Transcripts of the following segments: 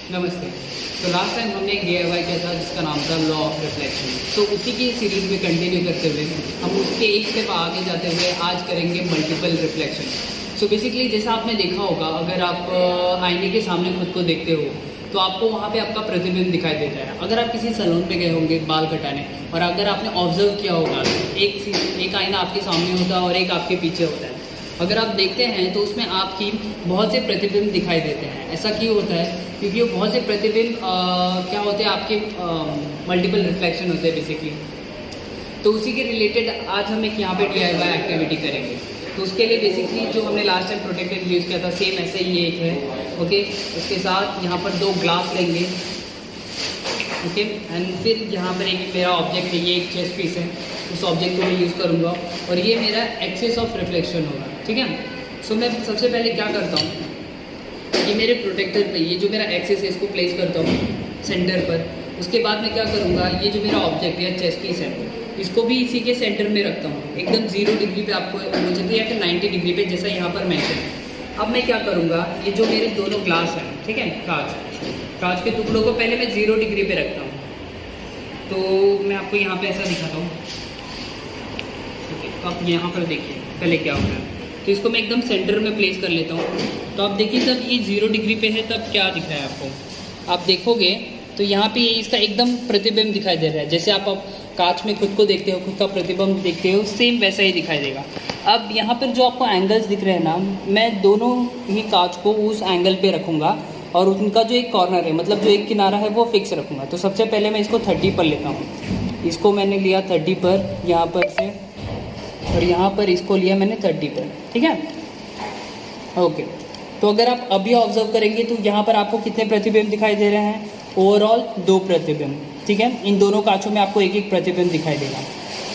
नमस्ते। तो last time हमने एक DIY किया था जिसका नाम था लॉ ऑफ रिफ्लेक्शन। तो उसी की सीरीज़ में कंटिन्यू करते हुए हम उसके एक स्टेप आगे जाते हुए आज करेंगे मल्टीपल रिफ्लेक्शन। सो बेसिकली जैसा आपने देखा होगा, अगर आप आईने के सामने खुद को देखते हो तो आपको वहाँ पे आपका प्रतिबिंब दिखाई देता है। अगर आप किसी सैलून पे गए होंगे बाल कटाने और अगर आपने ऑब्जर्व किया होगा, एक आईना आपके सामने होता है और एक आपके पीछे होता है। अगर आप देखते हैं तो उसमें आपकी बहुत से प्रतिबिंब दिखाई देते हैं। ऐसा क्यों होता है? क्योंकि वो बहुत से प्रतिबिंब क्या होते हैं, आपके मल्टीपल रिफ्लेक्शन होते हैं बेसिकली। तो उसी के रिलेटेड आज हम एक यहाँ पे DIY एक्टिविटी करेंगे। तो उसके लिए बेसिकली जो हमने लास्ट टाइम प्रोटेक्टर यूज़ किया था सेम ऐसे ही एक है। ओके, उसके साथ यहाँ पर 2 ग्लास लेंगे। ओके, एंड फिर यहाँ पर एक मेरा ऑब्जेक्ट है, ये एक चेस्ट पीस है, उस ऑब्जेक्ट को मैं यूज़ करूँगा और ये मेरा एक्सिस ऑफ रिफ्लेक्शन होगा। ठीक है। सो मैं सबसे पहले क्या करता हूँ, ये मेरे प्रोटेक्टर पे ये जो मेरा एक्सिस है इसको प्लेस करता हूँ सेंटर पर। उसके बाद मैं क्या करूँगा, ये जो मेरा ऑब्जेक्ट है चेस्ट पीस है इसको भी इसी के सेंटर में रखता हूँ, एकदम 0 डिग्री पे आपको हो सकती है या फिर 90 डिग्री पे, जैसा यहाँ पर मेंशन है। अब मैं क्या करूँगा, ये जो मेरे दोनों ग्लास हैं, ठीक है, कांच के टुकड़ों को पहले मैं 0 डिग्री पे रखता हूँ। तो मैं आपको यहाँ पे ऐसा दिखाता हूँ। ओके, तो आप यहाँ पर देखिए पहले क्या होता है। तो इसको मैं एकदम सेंटर में प्लेस कर लेता हूँ। तो आप देखिए जब ये 0 डिग्री पे है तब क्या दिख रहा है आपको। आप देखोगे तो यहाँ पे इसका एकदम प्रतिबिंब दिखाई दे रहा है। जैसे आप कांच में खुद को देखते हो, खुद का प्रतिबिंब देखते हो, सेम वैसा ही दिखाई देगा। अब यहाँ पर जो आपको एंगल्स दिख रहे हैं ना, मैं दोनों ही कांच को उस एंगल पे रखूँगा और उनका जो एक कॉर्नर है, मतलब जो एक किनारा है वो फिक्स रखूँगा। तो सबसे पहले मैं इसको 30 पर लेता हूँ। इसको मैंने लिया 30 पर यहाँ पर से, और यहाँ पर इसको लिया मैंने 30 पर। ठीक है, ओके। तो अगर आप अभी ऑब्जर्व करेंगे तो यहाँ पर आपको कितने प्रतिबिंब दिखाई दे रहे हैं? ओवरऑल 2 प्रतिबिंब। ठीक है, इन दोनों कांचों में आपको एक एक प्रतिबिंब दिखाई देगा।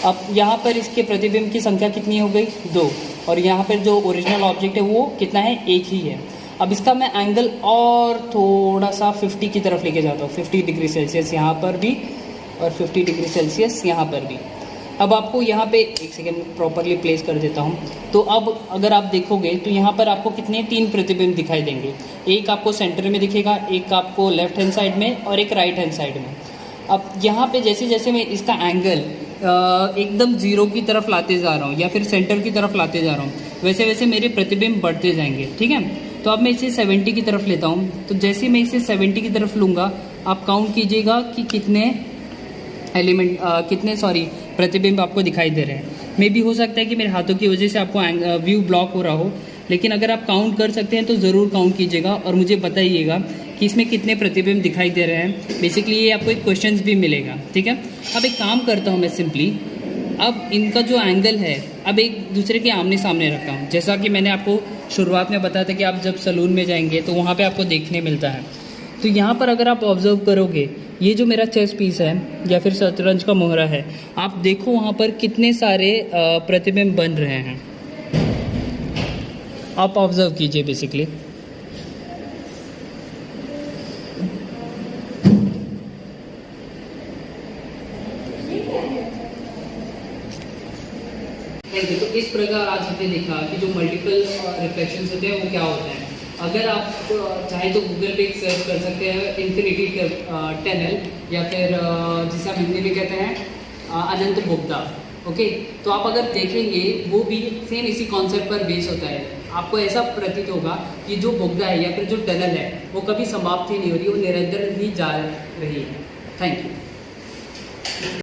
अब यहाँ पर इसके प्रतिबिंब की संख्या कितनी हो गई? 2। और यहाँ पर जो ओरिजिनल ऑब्जेक्ट है वो कितना है? 1 ही है। अब इसका मैं एंगल और थोड़ा सा 50 की तरफ लेके जाता हूँ, 50 डिग्री सेल्सियस यहाँ पर भी और 50 डिग्री सेल्सियस यहाँ पर भी। अब आपको यहाँ पे एक सेकेंड प्रॉपरली प्लेस कर देता हूँ। तो अब अगर आप देखोगे तो यहाँ पर आपको कितने 3 प्रतिबिंब दिखाई देंगे। एक आपको सेंटर में दिखेगा, एक आपको लेफ्ट हैंड साइड में और एक राइट हैंड साइड में। अब यहाँ पे जैसे जैसे मैं इसका एंगल एकदम 0 की तरफ लाते जा रहा हूँ या फिर सेंटर की तरफ लाते जा रहा हूँ, वैसे वैसे मेरे प्रतिबिंब बढ़ते जाएंगे। ठीक है, तो अब मैं इसे 70 की तरफ लेता हूँ। तो जैसे मैं इसे 70 की तरफ लूँगा, आप काउंट कीजिएगा कि कितने प्रतिबिंब आपको दिखाई दे रहे हैं। मे भी हो सकता है कि मेरे हाथों की वजह से आपको व्यू ब्लॉक हो रहा हो, लेकिन अगर आप काउंट कर सकते हैं तो ज़रूर काउंट कीजिएगा और मुझे बताइएगा कि इसमें कितने प्रतिबिंब दिखाई दे रहे हैं। बेसिकली ये आपको एक क्वेश्चन भी मिलेगा। ठीक है, अब एक काम करता हूँ मैं सिंपली, अब इनका जो एंगल है अब एक दूसरे के आमने सामने रखा हूँ। जैसा कि मैंने आपको शुरुआत में बताया था कि आप जब सैलून में जाएंगे तो वहाँ पे आपको देखने मिलता है। तो यहाँ पर अगर आप ऑब्जर्व करोगे, ये जो मेरा चेस्ट पीस है या फिर शतरंज का मोहरा है, आप देखो वहाँ पर कितने सारे प्रतिबिंब बन रहे हैं। आप ऑब्जर्व कीजिए बेसिकली। तो इस प्रकार आज हमने देखा कि जो मल्टीपल रिफ्लेक्शंस होते हैं वो क्या होते हैं। अगर आप चाहे तो गूगल पे सर्च कर सकते हैं इन्फिनिटी टनल, या फिर जिसे हम हिंदी में कहते हैं अनंत बोगदा। ओके, तो आप अगर देखेंगे वो भी सेम इसी कॉन्सेप्ट पर बेस होता है। आपको ऐसा प्रतीत होगा कि जो बोगदा है या फिर जो टनल है वो कभी समाप्त ही नहीं हो रही, वो निरंतर ही जा रही है। Thank you.